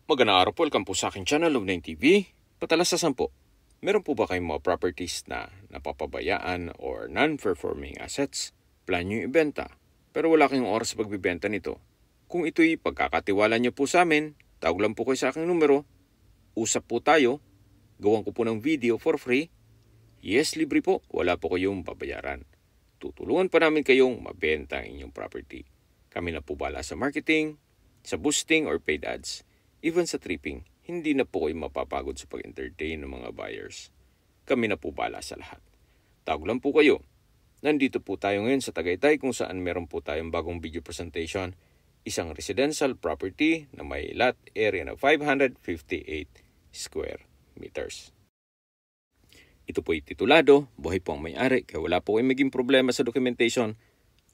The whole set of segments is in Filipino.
Magandang araw po, welcome po sa aking channel, Love9 TV. Patalasasan po, meron po ba kayong mga properties na napapabayaan or non-performing assets? Plan nyo ibenta, pero wala kayong oras sa pagbibenta nito. Kung ito'y pagkakatiwala nyo po sa amin, tawag lang po kayo sa aking numero, usap po tayo, gawan ko po ng video for free. Yes, libre po, wala po kayong babayaran. Tutulungan pa namin kayong mabenta ang inyong property. Kami na po bala sa marketing, sa boosting or paid ads. Even sa tripping, hindi na po kayo mapapagod sa pag-entertain ng mga buyers. Kami na po bala sa lahat. Tawag lang po kayo. Nandito po tayo ngayon sa Tagaytay kung saan meron po tayong bagong video presentation. Isang residential property na may lot area na 558 square meters. Ito po'y titulado, buhay po ang may-ari kaya wala po kayong maging problema sa documentation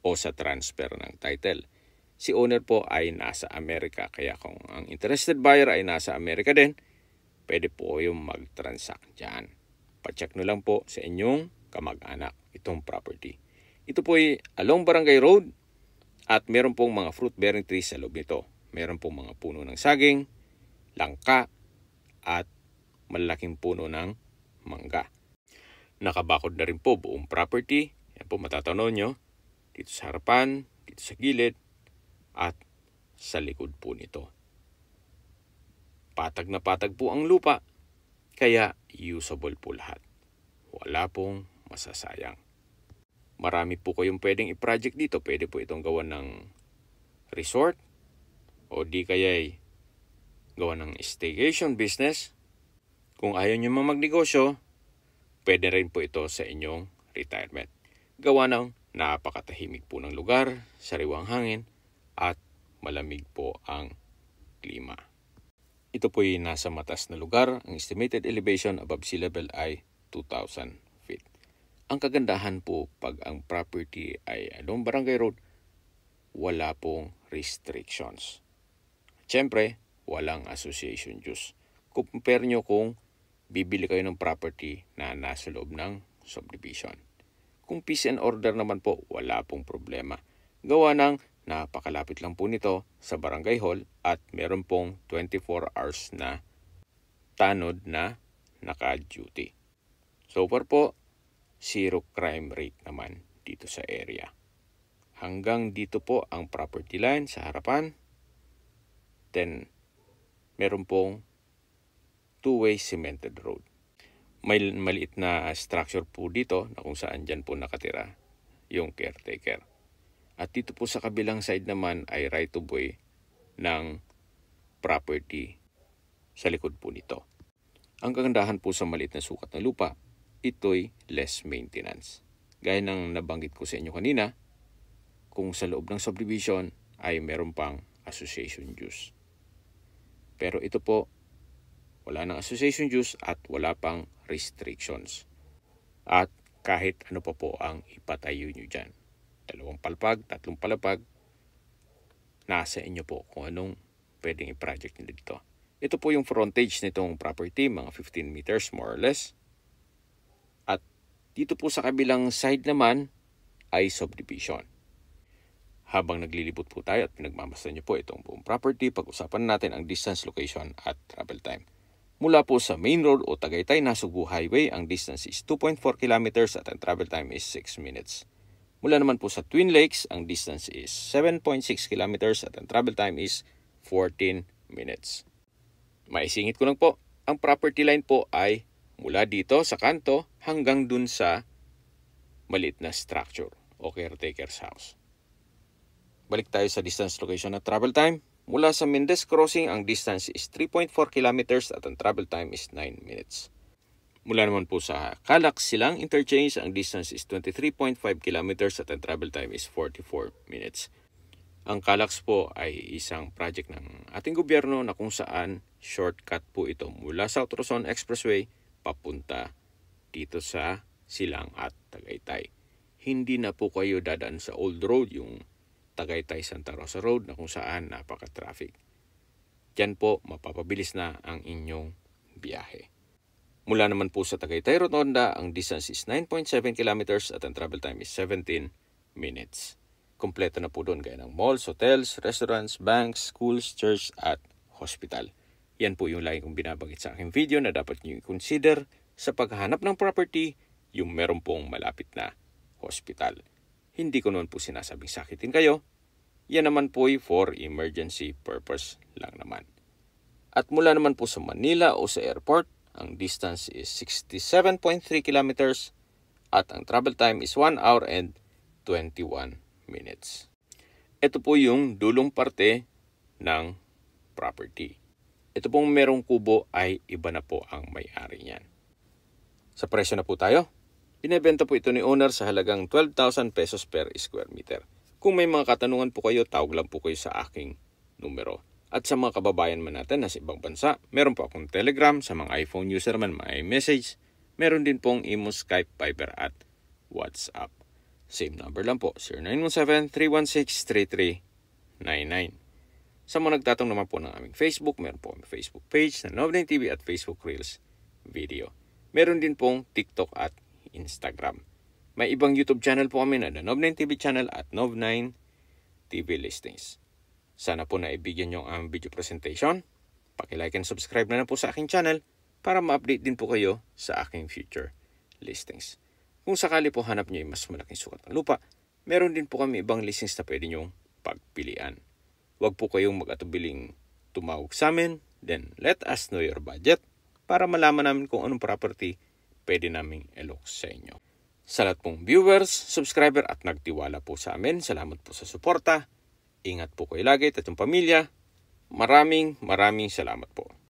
o sa transfer ng title. Si owner po ay nasa Amerika, kaya kung ang interested buyer ay nasa Amerika din, pwede po kayong mag-transact dyan. Pacheck nyo lang po sa inyong kamag-anak itong property. Ito po ay along Barangay Road at meron pong mga fruit-bearing trees sa loob nito. Meron pong mga puno ng saging, langka at malaking puno ng mangga. Nakabakod na rin po buong property. Yan po matatanaw nyo dito sa harapan, dito sa gilid, at sa likod po nito. Patag na patag po ang lupa, kaya usable po lahat. Wala pong masasayang. Marami po kayong pwedeng i-project dito. Pwede po itong gawa ng resort o di kaya'y gawa ng staycation business. Kung ayaw nyo magnegosyo, pwede rin po ito sa inyong retirement. Gawa ng napakatahimik po ng lugar, sariwang hangin, at malamig po ang klima. Ito po ay nasa matas na lugar. Ang estimated elevation above sea level ay 2,000 feet. Ang kagandahan po pag ang property ay along Barangay Road, wala pong restrictions. Siyempre, walang association dues. Compare nyo kung bibili kayo ng property na nasa loob ng subdivision. Kung peace and order naman po, wala pong problema. Gawa ng napakalapit lang po nito sa Barangay Hall at meron pong 24 hours na tanod na naka-duty. So far po, zero crime rate naman dito sa area. Hanggang dito po ang property line sa harapan. Then, meron pong two-way cemented road. May maliit na structure po dito na kung saan dyan po nakatira yung caretaker. At dito po sa kabilang side naman ay right of way ng property sa likod po nito. Ang kagandahan po sa maliit na sukat na lupa, ito'y less maintenance. Gaya ng nabanggit ko sa inyo kanina, kung sa loob ng subdivision ay meron pang association dues. Pero ito po, wala ng association dues at wala pang restrictions. At kahit ano pa po ang ipatayo nyo dyan. 2 palapag, 3 palapag, nasa inyo po kung anong pwedeng i-project nyo dito. Ito po yung frontage nitong property, mga 15 meters more or less. At dito po sa kabilang side naman ay subdivision. Habang naglilibot po tayo at pinagmamasdan nyo po itong buong property, pag-usapan natin ang distance, location at travel time. Mula po sa main road o Tagaytay-Nasugbu Highway, ang distance is 2.4 kilometers at ang travel time is 6 minutes. Mula naman po sa Twin Lakes, ang distance is 7.6 kilometers at ang travel time is 14 minutes. Maisingit ko lang po, ang property line po ay mula dito sa kanto hanggang dun sa maliit na structure o caretaker's house. Balik tayo sa distance, location at travel time. Mula sa Mendez Crossing, ang distance is 3.4 kilometers at ang travel time is 9 minutes. Mula naman po sa Calax Silang Interchange, ang distance is 23.5 kilometers at ang travel time is 44 minutes. Ang Calax po ay isang project ng ating gobyerno na kung saan shortcut po ito mula sa Luzon Expressway papunta dito sa Silang at Tagaytay. Hindi na po kayo dadaan sa old road, yung Tagaytay-Santa Rosa Road na kung saan napaka-traffic. Diyan po mapapabilis na ang inyong biyahe. Mula naman po sa Tagaytay Rotonda, ang distance is 9.7 kilometers at ang travel time is 17 minutes. Kompleto na po doon gaya ng malls, hotels, restaurants, banks, schools, church at hospital. Yan po yung lagi kong binabanggit sa aking video na dapat nyo i-consider sa paghahanap ng property yung meron pong malapit na hospital. Hindi ko naman po sinasabing sakitin kayo. Yan naman po ay for emergency purpose lang naman. At mula naman po sa Manila o sa airport, ang distance is 67.3 kilometers at ang travel time is 1 hour and 21 minutes. Ito po yung dulong parte ng property. Ito pong merong kubo ay iba na po ang may-ari niyan. Sa presyo na po tayo. Binebenta po ito ni owner sa halagang 12,000 pesos per square meter. Kung may mga katanungan po kayo, tawag lang po kayo sa aking numero. At sa mga kababayan man natin na sa ibang bansa, meron po akong Telegram. Sa mga iPhone user man, may message. Meron din pong Imo, Skype, Viber at WhatsApp. Same number lang po, 0917-316-3399. Sa mga nagtatong naman po ng aming Facebook, meron po kami Facebook page na Nov9 TV at Facebook Reels video. Meron din pong TikTok at Instagram. May ibang YouTube channel po kami na The Nov9 TV channel at Nov9 TV Listings. Sana po naibigyan nyo ang video presentation. Paki-like and subscribe na po sa aking channel para ma-update din po kayo sa aking future listings. Kung sakali po hanap nyo yung mas malaking sukat ng lupa, meron din po kami ibang listings na pwede nyong pagpilian. Huwag po kayong mag-atubiling tumawag sa amin, then let us know your budget para malaman namin kung anong property pwede naming ilok sa inyo. Sa lahat pong viewers, subscriber at nagtiwala po sa amin, salamat po sa suporta. Ingat po kayo lagi at yung pamilya. Maraming salamat po.